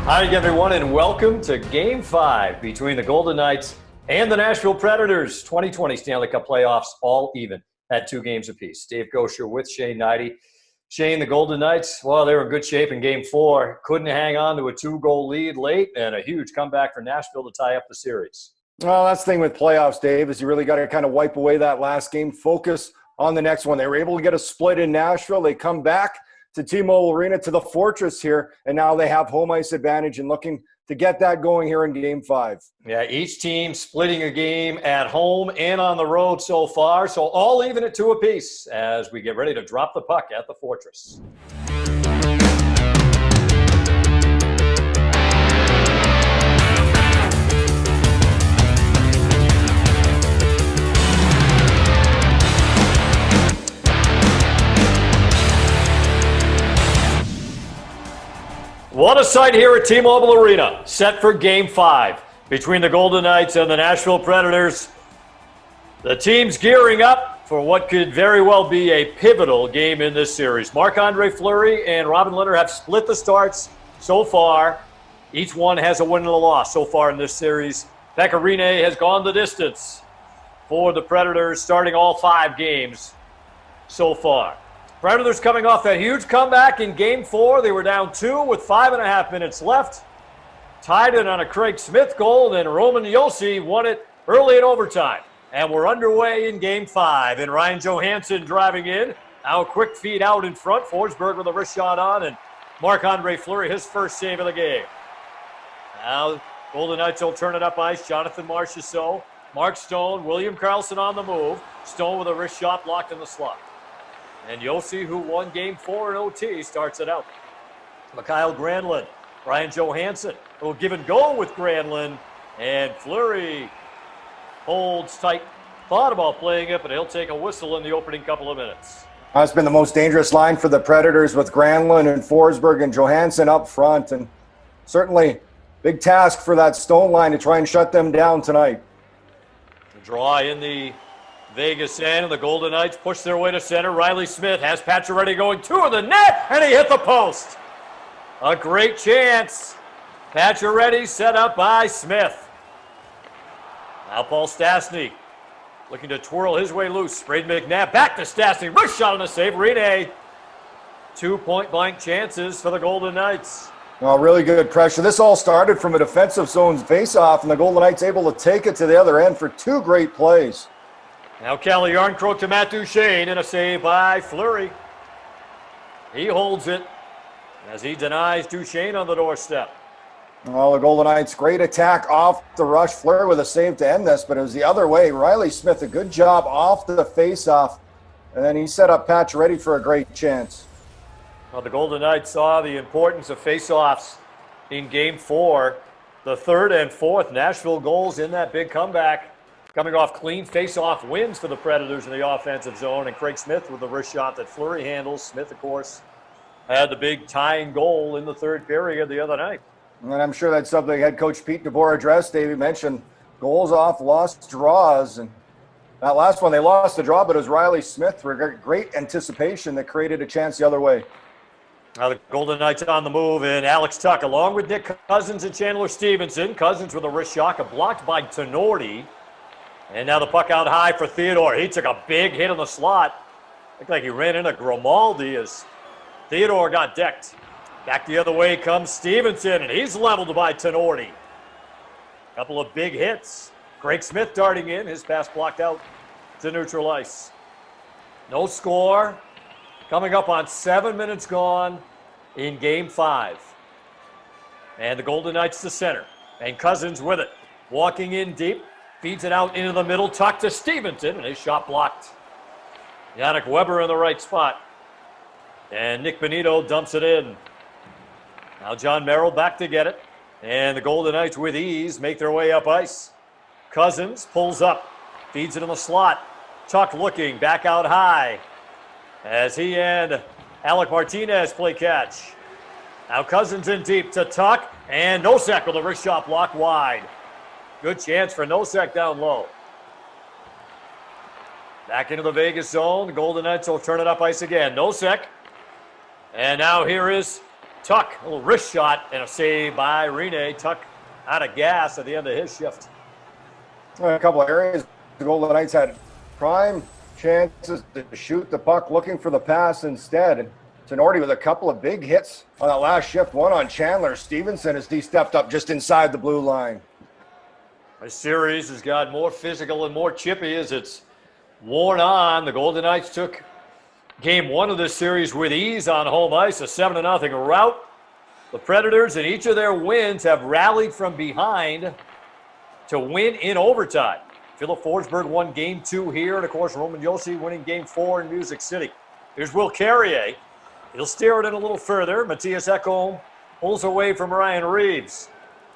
Hi everyone, and welcome to Game 5 between the Golden Knights and the Nashville Predators. 2020 Stanley Cup playoffs, all even at 2 games apiece. Dave Gosher with Shane Knighty. Shane, the Golden Knights, well, they were in good shape in Game 4. Couldn't hang on to a 2-goal lead late, and a huge comeback for Nashville to tie up the series. Well, that's the thing with playoffs, Dave, is you really got to kind of wipe away that last game, focus on the next one. They were able to get a split in Nashville. They come back to T-Mobile Arena, to the Fortress here, and now they have home ice advantage and looking to get that going here in Game 5. Yeah, each team splitting a game at home and on the road so far, so all even at 2 apiece as we get ready to drop the puck at the Fortress. What a sight here at T-Mobile Arena, set for Game 5 between the Golden Knights and the Nashville Predators. The team's gearing up for what could very well be a pivotal game in this series. Marc-Andre Fleury and Robin Lehner have split the starts so far. Each one has a win and a loss so far in this series. Pacioretty has gone the distance for the Predators, starting all 5 games so far. Predators coming off that huge comeback in Game 4. They were down 2 with 5.5 minutes left. Tied it on a Craig Smith goal, and Roman Josi won it early in overtime. And we're underway in Game 5. And Ryan Johansson driving in. Now a quick feed out in front. Forsberg with a wrist shot on, and Marc-Andre Fleury, his first save of the game. Now Golden Knights will turn it up ice. Jonathan Marchessault, Mark Stone, William Karlsson on the move. Stone with a wrist shot blocked in the slot. And Josi, who won Game 4 in OT, starts it out. Mikael Granlund, Ryan Johansson, will give and go with Granlund. And Fleury holds tight. Thought about playing it, but he'll take a whistle in the opening couple of minutes. That's been the most dangerous line for the Predators with Granlund and Forsberg and Johansson up front. And certainly big task for that Stone line to try and shut them down tonight. The draw in the Vegas end, and the Golden Knights push their way to center. Riley Smith has Pacioretty going to the net, and he hit the post. A great chance. Pacioretty set up by Smith. Now Paul Stastny looking to twirl his way loose. Sprayed McNabb back to Stastny. Wrist shot on the save. Rene. 2 point-blank chances for the Golden Knights. Well, really good pressure. This all started from a defensive zone face-off, and the Golden Knights able to take it to the other end for 2 great plays. Now Calle Jarnkrok to Matt Duchene, and a save by Fleury. He holds it as he denies Duchene on the doorstep. Well, the Golden Knights, great attack off the rush. Fleury with a save to end this, but it was the other way. Riley Smith, a good job off the face-off, and then he set up Pacioretty for a great chance. Well, the Golden Knights saw the importance of face-offs in Game 4. The 3rd and 4th Nashville goals in that big comeback, coming off clean face-off wins for the Predators in the offensive zone, and Craig Smith with the wrist shot that Fleury handles. Smith, of course, had the big tying goal in the 3rd period the other night. And I'm sure that's something head coach Pete DeBoer addressed. Davey mentioned goals off lost draws, and that last one they lost the draw, but it was Riley Smith for great anticipation that created a chance the other way. Now the Golden Knights on the move, and Alex Tuch along with Nick Cousins and Chandler Stevenson. Cousins with a wrist shot, blocked by Tenorti. And now the puck out high for Theodore. He took a big hit on the slot. Looked like he ran into Grimaldi as Theodore got decked. Back the other way comes Stevenson, and he's leveled by Tenorti. Couple of big hits. Craig Smith darting in. His pass blocked out to neutral ice. No score. Coming up on 7 minutes gone in Game 5. And the Golden Knights to center. And Cousins with it. Walking in deep. Feeds it out into the middle, tucked to Stevenson, and his shot blocked. Yannick Weber in the right spot. And Nick Bonito dumps it in. Now John Merrill back to get it. And the Golden Knights with ease make their way up ice. Cousins pulls up, feeds it in the slot. Tuck looking, back out high. As he and Alec Martinez play catch. Now Cousins in deep to Tuck, and Nosek with a wrist shot blocked wide. Good chance for Nosek down low. Back into the Vegas zone. The Golden Knights will turn it up ice again. Nosek. And now here is Tuck, a little wrist shot and a save by Rene. Tuck out of gas at the end of his shift. A couple of areas the Golden Knights had prime chances to shoot the puck, looking for the pass instead. And Tenorti with a couple of big hits on that last shift. One on Chandler Stevenson as he stepped up just inside the blue line. This series has got more physical and more chippy as it's worn on. The Golden Knights took game one of this series with ease on home ice, a 7-0 rout. The Predators in each of their wins have rallied from behind to win in overtime. Philip Forsberg won game 2 here, and of course Roman Josi winning game 4 in Music City. Here's Will Carrier. He'll steer it in a little further. Matthias Ekholm pulls away from Ryan Reeves.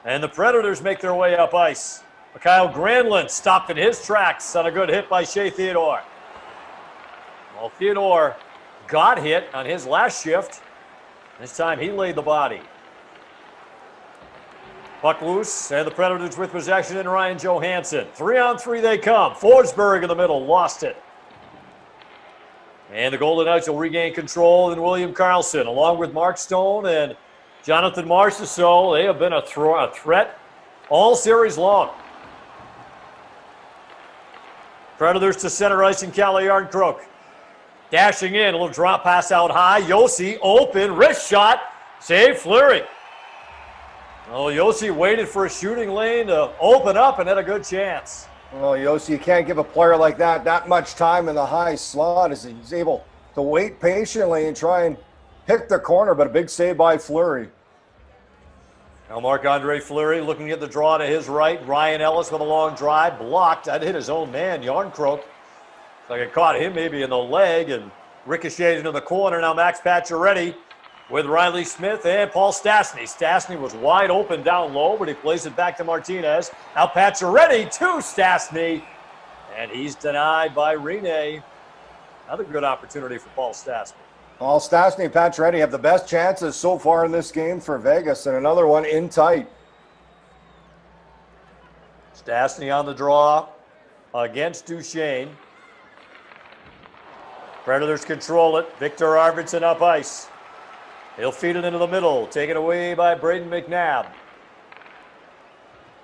And the Predators make their way up ice. Mikhail Granlund stopped in his tracks on a good hit by Shea Theodore. Well, Theodore got hit on his last shift. This time he laid the body. Puck loose, and the Predators with possession in Ryan Johansson. 3-on-3 they come. Forsberg in the middle, lost it. And the Golden Knights will regain control, and William Karlsson, along with Mark Stone and Jonathan Marchessault, they have been a threat all series long. Predators to center ice and Calle Yarncroke. Dashing in, a little drop pass out high. Josi open, wrist shot, save Fleury. Oh, Josi waited for a shooting lane to open up and had a good chance. Well, Josi, you can't give a player like that much time in the high slot as he's able to wait patiently and try and pick the corner, but a big save by Fleury. Now Marc-Andre Fleury looking at the draw to his right. Ryan Ellis with a long drive, blocked. That hit his own man, Yarncroke. Like it caught him maybe in the leg and ricocheted into the corner. Now Max Pacioretty with Riley Smith and Paul Stastny. Stastny was wide open down low, but he plays it back to Martinez. Now Pacioretty to Stastny, and he's denied by Rene. Another good opportunity for Paul Stastny. Well, Stastny and Pacioretty have the best chances so far in this game for Vegas, and another one in tight. Stastny on the draw against Duchesne. Predators control it. Victor Arvidsson up ice. He'll feed it into the middle, taken away by Braden McNabb.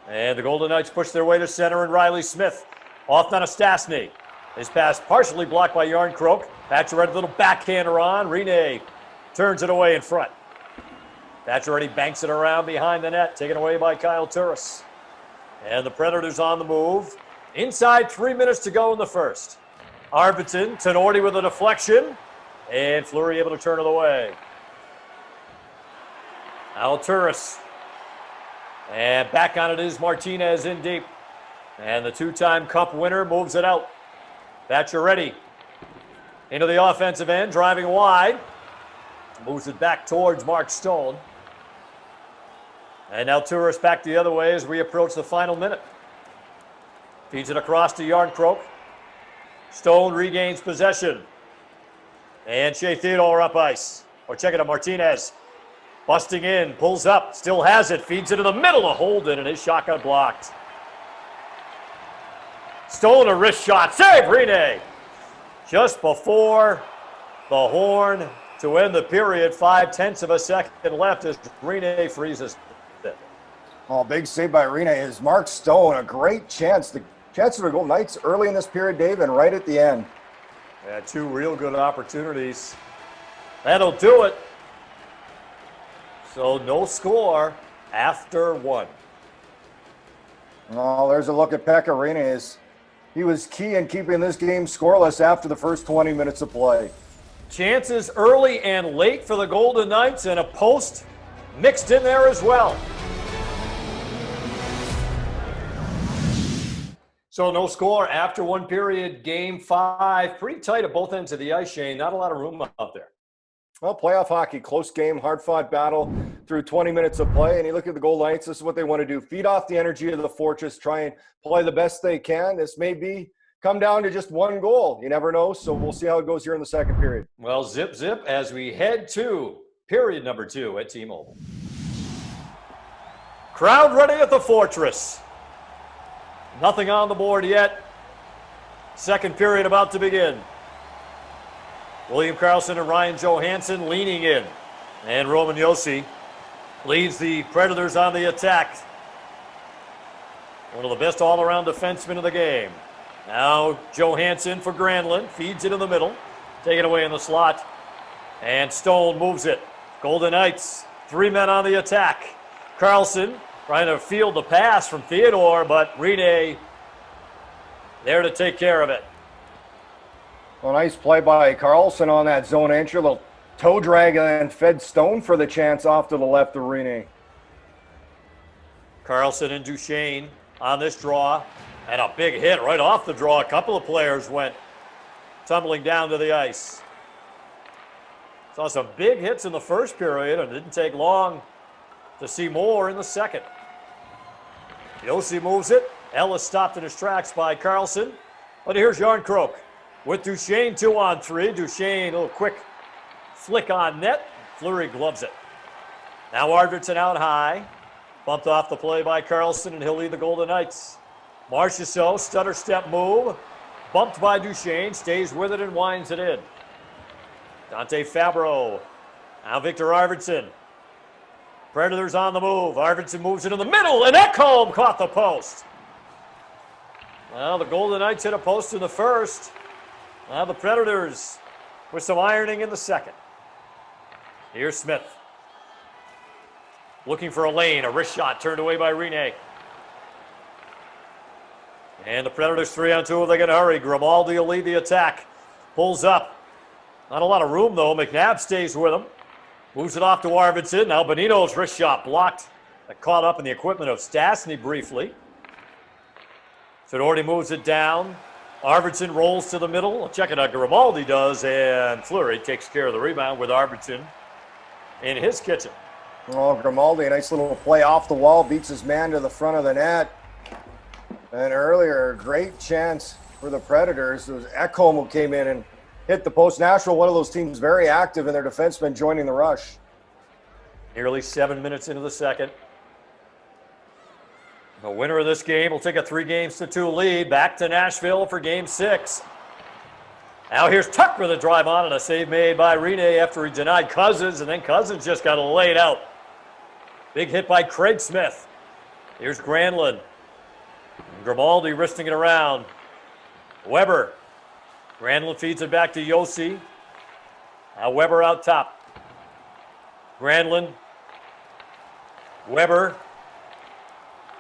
And the Golden Knights push their way to center, and Riley Smith off on a Stastny. His pass partially blocked by Yarncroke. Pacioretty, little backhander on. Rene turns it away in front. Pacioretty banks it around behind the net, taken away by Kyle Turris. And the Predators on the move. Inside 3 minutes to go in the first. Arvidsson, Tenorti with a deflection, and Fleury able to turn it away. Now Turris. And back on it is Martinez in deep. And the two-time Cup winner moves it out. Pacioretty into the offensive end, driving wide. Moves it back towards Mark Stone. And now Turris back the other way as we approach the final minute. Feeds it across to Yarncroke. Stone regains possession. And Shea Theodore up ice. Or check it out, Martinez. Busting in, pulls up, still has it, feeds it in the middle of Holden, and his shot got blocked. Stone a wrist shot, save Rene. Just before the horn to end the period, 0.5 of a second left as Rene freezes it. Oh, big save by Rene is Mark Stone. A great chance. The chance for the Golden Knights early in this period, Dave, and right at the end. Yeah, two real good opportunities. That'll do it. So no score after one. Oh, there's a look at Pekka Rinne. He was key in keeping this game scoreless after the first 20 minutes of play. Chances early and late for the Golden Knights, and a post mixed in there as well. So no score after one period, game 5. Pretty tight at both ends of the ice, Shane. Not a lot of room out there. Well, playoff hockey, close game, hard-fought battle through 20 minutes of play. And you look at the Golden Knights, this is what they want to do. Feed off the energy of the Fortress, try and play the best they can. This may come down to just one goal. You never know, so we'll see how it goes here in the second period. Well, zip as we head to period number 2 at T-Mobile. Crowd ready at the Fortress. Nothing on the board yet. Second period about to begin. William Karlsson and Ryan Johansson leaning in. And Roman Josi leads the Predators on the attack. One of the best all-around defensemen in the game. Now Johansson for Granlund. Feeds it in the middle. Taken away in the slot. And Stone moves it. Golden Knights, 3 men on the attack. Carlson trying to field the pass from Theodore, but Rene there to take care of it. Well, nice play by Carlson on that zone entry. A little toe drag and fed Stone for the chance off to the left of Rene. Carlson and Duchesne on this draw. And a big hit right off the draw. A couple of players went tumbling down to the ice. Saw some big hits in the first period, and it didn't take long to see more in the second. Josi moves it. Ellis stopped in his tracks by Carlson. But here's Jarnkrok with Duchesne 2-on-3. Duchesne, a little quick flick on net. Fleury gloves it. Now Arvidsson out high. Bumped off the play by Carlson, and he'll lead the Golden Knights. Marchessault, stutter step move. Bumped by Duchesne, stays with it and winds it in. Dante Fabro. Now Victor Arvidsson. Predators on the move. Arvidsson moves it in the middle, and Ekholm caught the post. Well, the Golden Knights hit a post in the first. Now the Predators with some ironing in the second. Here's Smith. Looking for a lane. A wrist shot turned away by Rene. And the Predators 3-on-2 if they can hurry. Grimaldi will lead the attack. Pulls up. Not a lot of room, though. McNabb stays with him. Moves it off to Arvidsson. Now Bonino's wrist shot blocked. That caught up in the equipment of Stastny briefly. Fedordi moves it down. Arvidsson rolls to the middle. I'll check it out. Grimaldi does, and Fleury takes care of the rebound with Arvidsson in his kitchen. Oh, Grimaldi, a nice little play off the wall. Beats his man to the front of the net. And earlier, great chance for the Predators. It was Ekholm who came in and hit the post. Nashville, one of those teams very active in their defensemen joining the rush. Nearly 7 minutes into the second. The winner of this game will take a 3-2 lead back to Nashville for Game 6. Now here's Tuck with a drive on and a save made by Rene after he denied Cousins, and then Cousins just got laid out. Big hit by Craig Smith. Here's Granlund. Grimaldi wristing it around. Weber. Granlund feeds it back to Josi. Now Weber out top. Granlund. Weber.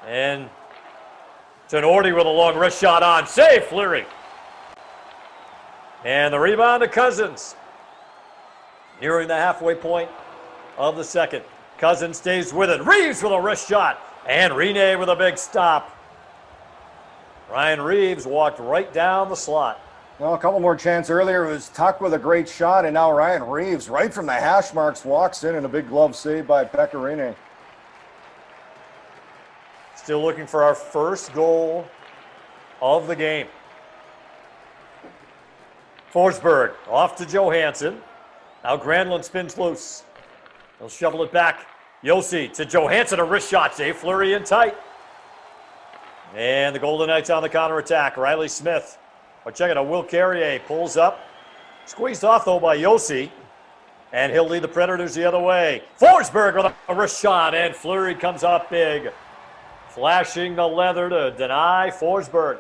And Tenorti with a long wrist shot on. Save, Fleury. And the rebound to Cousins. Nearing the halfway point of the second. Cousins stays with it. Reeves with a wrist shot. And Rene with a big stop. Ryan Reeves walked right down the slot. Well, a couple more chances earlier. It was Tuck with a great shot, and now Ryan Reeves, right from the hash marks, walks in and a big glove save by Pekka Rinne. Still looking for our first goal of the game. Forsberg off to Johansson. Now Granlund spins loose. He'll shovel it back. Josi to Johansson, a wrist shot save. Fleury in tight. And the Golden Knights on the counterattack. Riley Smith. Or check it out. Will Carrier pulls up. Squeezed off, though, by Josi. And he'll lead the Predators the other way. Forsberg with a wrist shot. And Fleury comes up big. Flashing the leather to deny Forsberg.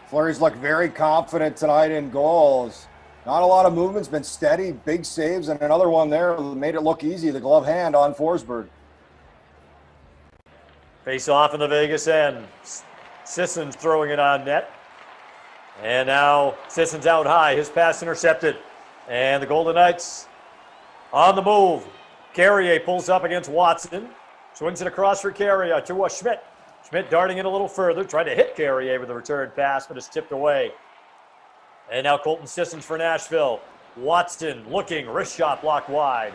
Fleury's looked very confident tonight in goals. Not a lot of movements, been steady, big saves, and another one there made it look easy. The glove hand on Forsberg. Face off in the Vegas end. Sissons throwing it on net. And now Sissons out high. His pass intercepted. And the Golden Knights on the move. Carrier pulls up against Watson. Swings it across for Carrier to Schmidt. Schmidt darting in a little further. Tried to hit Carrier with a return pass, but it's tipped away. And now Colton Sissons for Nashville. Watson looking. Wrist shot blocked wide.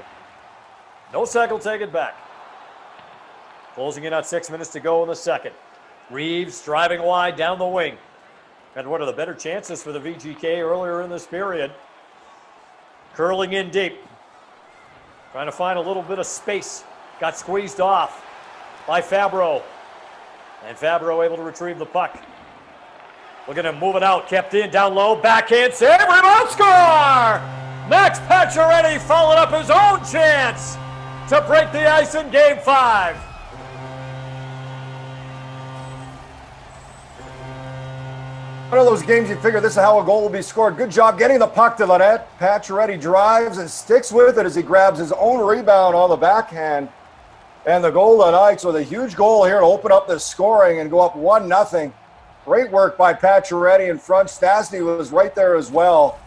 No cycle, take it back. Closing in on 6 minutes to go in the second. Reeves driving wide down the wing. And one of the better chances for the VGK earlier in this period. Curling in deep. Trying to find a little bit of space. Got squeezed off by Fabro. And Fabro able to retrieve the puck. Look at him moving out. Kept in, down low. Backhand save. Rebound score! Max Pacioretty followed up his own chance. to break the ice in Game 5. One of those games you figure this is how a goal will be scored. Good job getting the puck to the net. Pacioretty drives and sticks with it as he grabs his own rebound on the backhand. And the Golden Knights with a huge goal here to open up the scoring and go up 1-0. Great work by Pacioretty in front. Stastny was right there as well.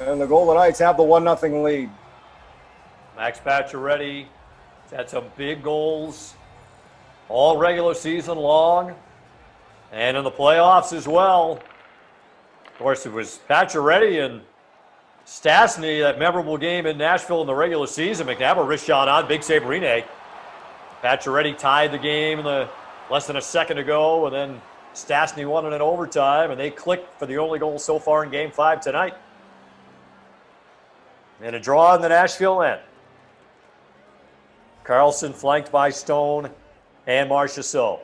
And the Golden Knights have the 1-0 lead. Max Pacioretty had some big goals all regular season long and in the playoffs as well. Of course, it was Pacioretty and Stastny, that memorable game in Nashville in the regular season. McNabb a wrist shot on, big save Rinne. Pacioretty tied the game less than a second ago, and then Stastny won it in overtime, and they clicked for the only goal so far in Game 5 tonight. And a draw in the Nashville end. Carlson flanked by Stone and Marchessault.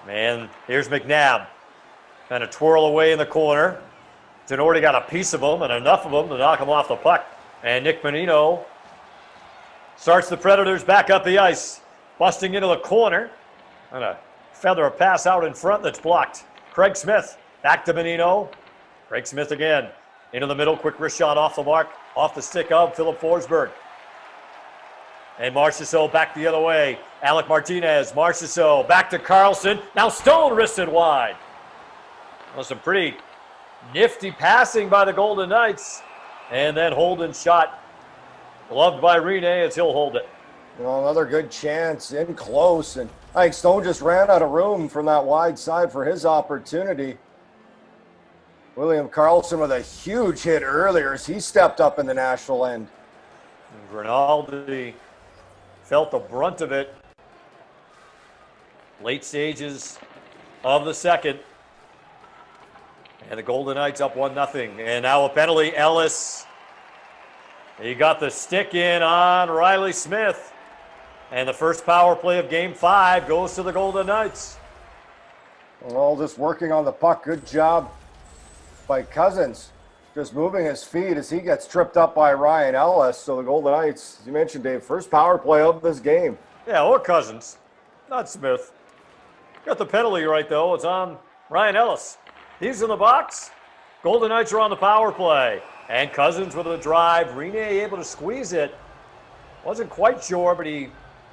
And here's McNabb. Kind of twirl away in the corner. Tenorti got a piece of him and enough of them to knock him off the puck. And Nick Bonino starts the Predators back up the ice. Busting into the corner. And a feather a pass out in front that's blocked. Craig Smith back to Bonino. Craig Smith again. Into the middle, quick wrist shot off the mark. Off the stick of Philip Forsberg. And Marchessault back the other way. Alec Martinez, Marchessault back to Carlson. Now Stone wristed wide. Well, some pretty nifty passing by the Golden Knights. And then Holden's shot. Gloved by Rinne as he'll hold it. Well, another good chance in close. And I think Stone just ran out of room from that wide side for his opportunity. William Karlsson with a huge hit earlier as he stepped up in the Nashville end. And Rinaldi felt the brunt of it. Late stages of the second. And the Golden Knights up 1-0. And now a penalty. Ellis. He got the stick in on Riley Smith. And the first power play of Game 5 goes to the Golden Knights. All just working on the puck. Good job by Cousins. Just moving his feet as he gets tripped up by Ryan Ellis. So the Golden Knights, as you mentioned, Dave, first power play of this game. Yeah, or Cousins, not Smith. Got the penalty right, though. It's on Ryan Ellis. He's in the box. Golden Knights are on the power play. And Cousins with a drive. Rinne able to squeeze it. Wasn't quite sure, but he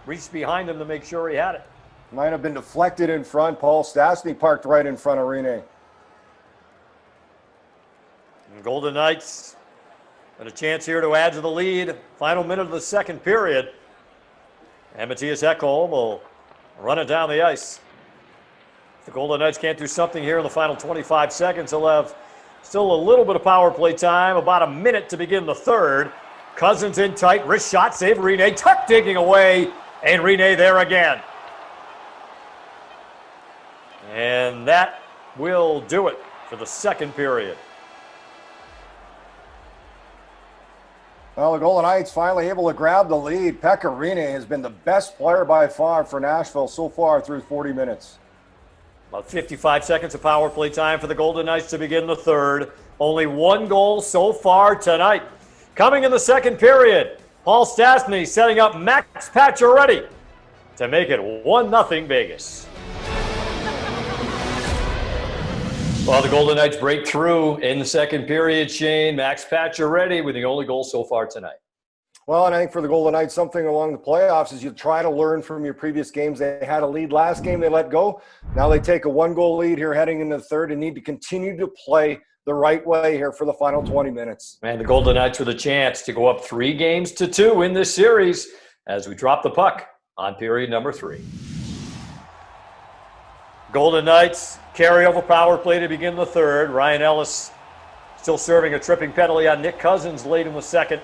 reached behind him to make sure he had it. Might have been deflected in front. Paul Stastny parked right in front of Rinne. And Golden Knights got a chance here to add to the lead. Final minute of the second period. And Matthias Ekholm will run it down the ice. If the Golden Knights can't do something here in the final 25 seconds, they'll have still a little bit of power play time. About a minute to begin the third. Cousins in tight. Wrist shot. Save Rinne. Tuck digging away. And Rinne there again. And that will do it for the second period. Well, the Golden Knights finally able to grab the lead. Pekka Rinne has been the best player by far for Nashville so far through 40 minutes. About 55 seconds of power play time for the Golden Knights to begin the third. Only one goal so far tonight. Coming in the second period, Paul Stastny setting up Max Pacioretty to make it 1-0 Vegas. Well, the Golden Knights break through in the second period, Shane. Max Pacioretty with the only goal so far tonight. Well, and I think for the Golden Knights, something along the playoffs is you try to learn from your previous games. They had a lead last game, they let go. Now they take a one-goal lead here heading into the third and need to continue to play the right way here for the final 20 minutes. And the Golden Knights with a chance to go up 3-2 in this series as we drop the puck on period number 3. Golden Knights carryover power play to begin the third. Ryan Ellis still serving a tripping penalty on Nick Cousins late in the second.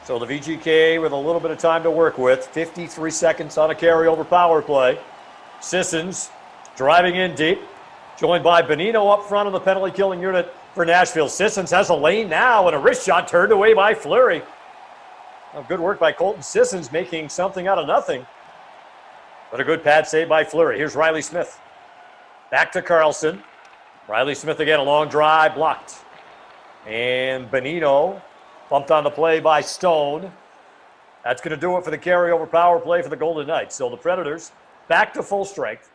So the VGK with a little bit of time to work with. 53 seconds on a carryover power play. Sissons driving in deep. Joined by Bonino up front of the penalty killing unit for Nashville. Sissons has a lane now and a wrist shot turned away by Fleury. Well, good work by Colton Sissons making something out of nothing. But a good pad save by Fleury. Here's Riley Smith. Back to Karlsson. Riley Smith again, a long drive, blocked. And Bonino Bumped on the play by Stone. That's going to do it for the carryover power play for the Golden Knights. So the Predators back to full strength.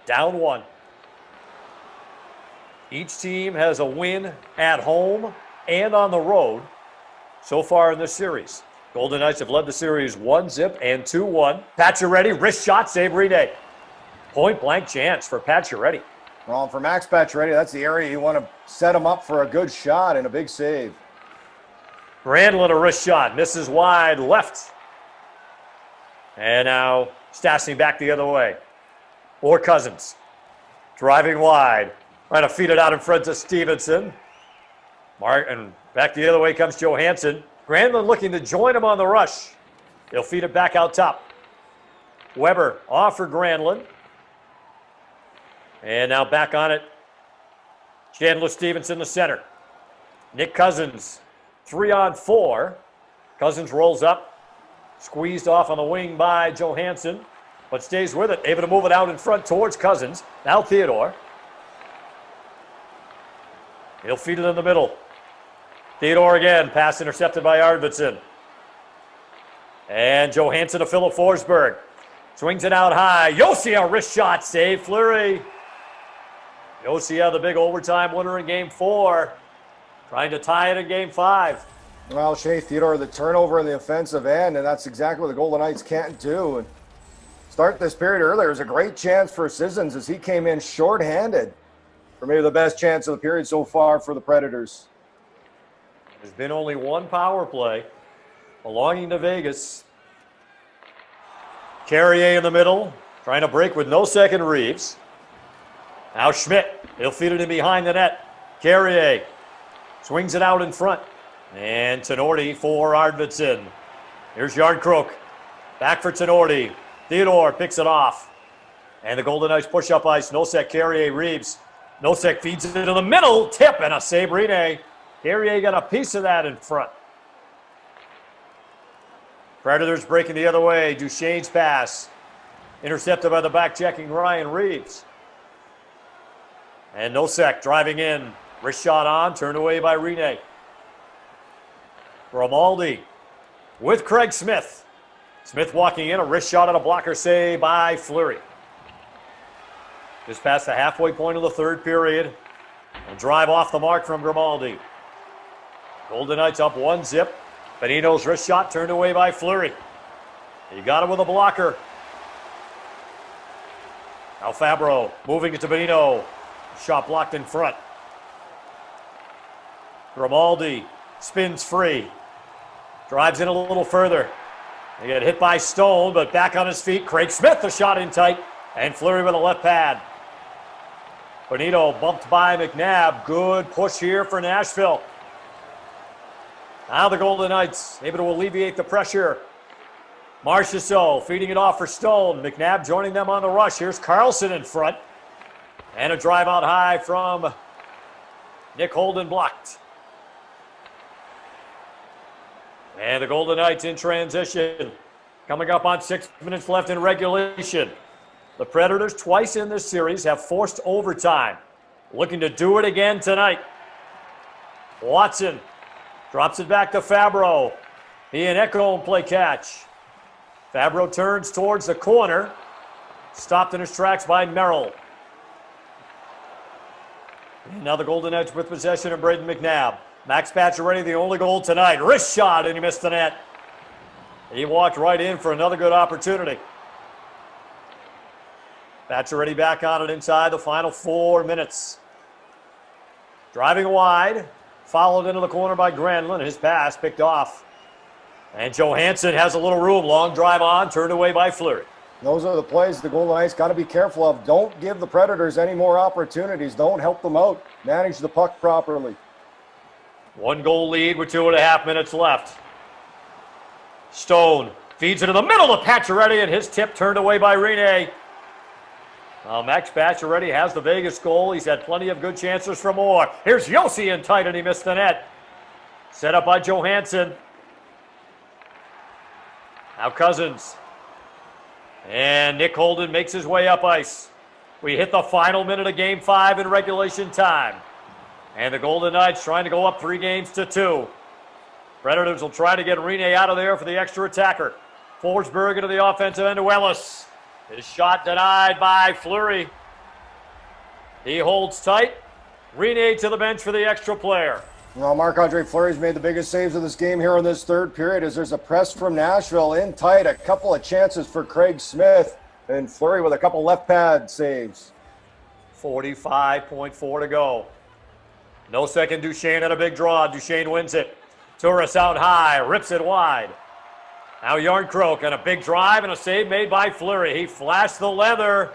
Down 1. Each team has a win at home and on the road so far in this series. Golden Knights have led the series 1-0 and 2-1. Pacioretty, wrist shot, save Rene. Point blank chance for Pacioretty. Well, for Max Pacioretty, that's the area you want to set him up for a good shot and a big save. Granlund, a wrist shot, misses wide left. And now Stastny back the other way. Or Cousins. Driving wide. Trying to feed it out in front to Stevenson. And back the other way comes Johansson. Granlund looking to join him on the rush. He'll feed it back out top. Weber off for Granlund. And now back on it. Chandler Stevenson, the center. Nick Cousins, 3-on-4. Cousins rolls up. Squeezed off on the wing by Johansson, but stays with it. Able to move it out in front towards Cousins. Now Theodore. He'll feed it in the middle. Theodore again. Pass intercepted by Arvidsson. And Johansson to Philip Forsberg. Swings it out high. Josia, wrist shot. Save Fleury. Josia, the big overtime winner in Game 4. Trying to tie it in Game 5. Well, Shea Theodore, the turnover in the offensive end, and that's exactly what the Golden Knights can't do. And start this period earlier. It was a great chance for Sissons as he came in shorthanded for maybe the best chance of the period so far for the Predators. There's been only one power play belonging to Vegas. Carrier in the middle, trying to break with no second Reeves. Now Schmidt, he'll feed it in behind the net. Carrier swings it out in front. And Tenorti for Arvidsson. Here's Yardcroak. Back for Tenorti. Theodore picks it off. And the Golden Knights push up ice. Nosek, Carrier, Reeves. Nosek feeds it into the middle. Tip and a save, Rene. Carrier got a piece of that in front. Predators breaking the other way. Duchesne's pass. Intercepted by the back-checking Ryan Reeves. And Nosek driving in. Wrist shot on. Turned away by Rene. Grimaldi with Craig Smith. Smith walking in, a wrist shot and a blocker save by Fleury. Just past the halfway point of the third period. A drive off the mark from Grimaldi. Golden Knights up 1-0. Benino's wrist shot turned away by Fleury. He got it with a blocker. Now Fabro moving it to Benino. Shot blocked in front. Grimaldi spins free. Drives in a little further. They get hit by Stone, but back on his feet. Craig Smith, the shot in tight. And Fleury with a left pad. Bonito bumped by McNabb. Good push here for Nashville. Now the Golden Knights able to alleviate the pressure. Marchessault feeding it off for Stone. McNabb joining them on the rush. Here's Carlson in front. And a drive out high from Nick Holden blocked. And the Golden Knights in transition. Coming up on 6 minutes left in regulation. The Predators twice in this series have forced overtime. Looking to do it again tonight. Watson drops it back to Fabro. He and Ekholm play catch. Fabro turns towards the corner. Stopped in his tracks by Merrill. And now the Golden Knights with possession of Braden McNabb. Max Pacioretty, the only goal tonight. Wrist shot, and he missed the net. He walked right in for another good opportunity. Pacioretty back on it inside the final 4 minutes. Driving wide. Followed into the corner by Granlund. His pass picked off. And Johansson has a little room. Long drive on, turned away by Fleury. Those are the plays the Golden Knights got to be careful of. Don't give the Predators any more opportunities. Don't help them out. Manage the puck properly. 1 goal lead with 2.5 minutes left. Stone feeds it in the middle of Pacioretty, and his tip turned away by Rene. Max Pacioretty has the Vegas goal. He's had plenty of good chances for more. Here's Josi in tight, and he missed the net. Set up by Johansson. Now Cousins. And Nick Holden makes his way up ice. We hit the final minute of Game 5 in regulation time. And the Golden Knights trying to go up 3-2. Predators will try to get Rene out of there for the extra attacker. Forsberg into the offensive end to Ellis. His shot denied by Fleury. He holds tight. Rene to the bench for the extra player. Well, Marc-Andre Fleury's made the biggest saves of this game here in this third period as there's a press from Nashville in tight. A couple of chances for Craig Smith. And Fleury with a couple left pad saves. 45.4 to go. No second. Duchesne had a big draw. Duchesne wins it. Turris out high. Rips it wide. Now Yarncroke on a big drive and a save made by Fleury. He flashed the leather.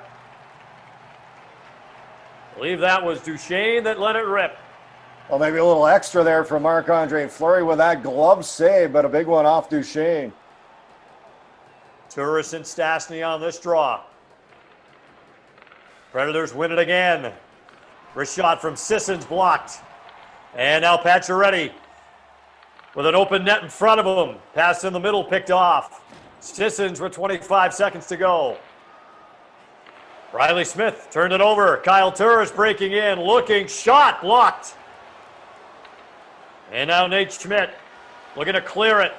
I believe that was Duchesne that let it rip. Well, maybe a little extra there from Marc-Andre Fleury with that glove save, but a big one off Duchesne. Turris and Stastny on this draw. Predators win it again. Wrist shot from Sissons blocked. And now Pacioretty with an open net in front of him. Pass in the middle picked off. Sissons with 25 seconds to go. Riley Smith turned it over. Kyle Turris breaking in, looking, shot blocked. And now Nate Schmidt looking to clear it.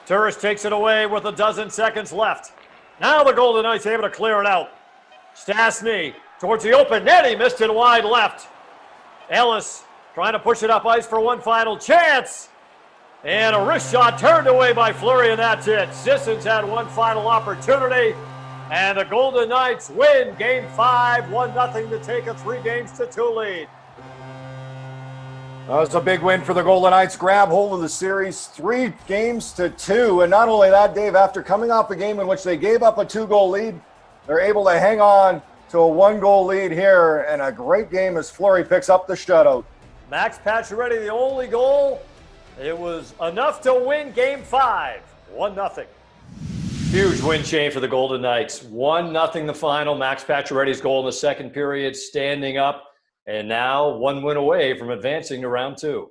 Turris takes it away with a dozen seconds left. Now the Golden Knights able to clear it out. Stastny towards the open net. He missed it wide left. Ellis trying to push it up ice for one final chance. And a wrist shot turned away by Fleury, and that's it. Sissons had one final opportunity. And the Golden Knights win Game 5, 1-0 to take a 3-2 lead. That was a big win for the Golden Knights. Grab hold of the series 3-2. And not only that, Dave, after coming off a game in which they gave up a 2-goal lead, they're able to hang on to a 1-goal lead here. And a great game as Fleury picks up the shutout. Max Pacioretty, the only goal. It was enough to win Game 5, 1-0. Huge win chain for the Golden Knights. 1-0 the final. Max Pacioretty's goal in the second period, standing up. And now 1 win away from advancing to round 2.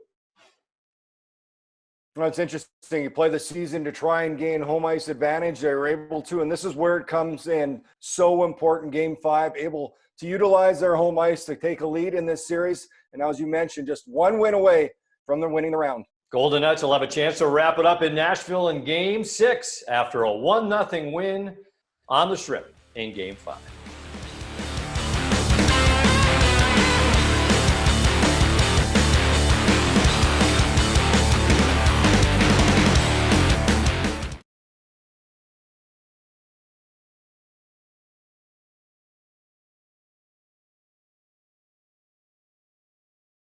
Well, it's interesting. You play the season to try and gain home ice advantage. They were able to, and this is where it comes in. So important, Game 5, able to utilize their home ice to take a lead in this series. And as you mentioned, just 1 win away from them winning the round. Golden Knights will have a chance to wrap it up in Nashville in Game 6 after a 1-0 win on the Strip in Game 5.